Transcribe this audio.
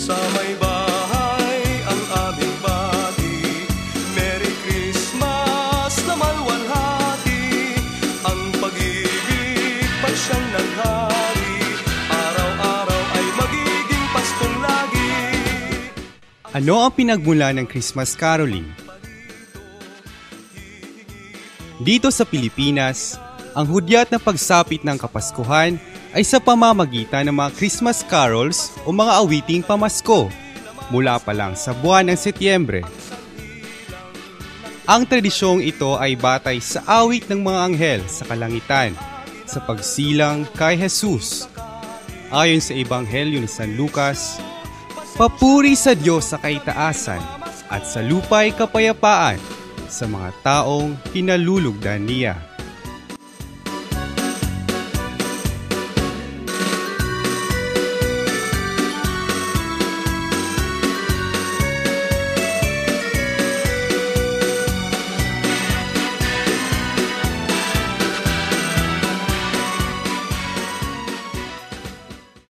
Sa may bahay ang aming bati, Merry Christmas na malwalhati. Ang pag-ibig ba't siyang nanghari, araw-araw ay magiging Paskong lagi. Ano ang pinagmula ng Christmas caroling? Dito sa Pilipinas, ang hudyat na pagsapit ng Kapaskuhan ay sa pamamagitan ng mga Christmas carols o mga awiting pamasko mula pa lang sa buwan ng Setyembre. Ang tradisyong ito ay batay sa awit ng mga anghel sa kalangitan sa pagsilang kay Jesus. Ayon sa Ebanghelyo ni San Lucas, papuri sa Diyos sa kaitaasan at sa lupa'y kapayapaan sa mga taong pinalulugdan niya.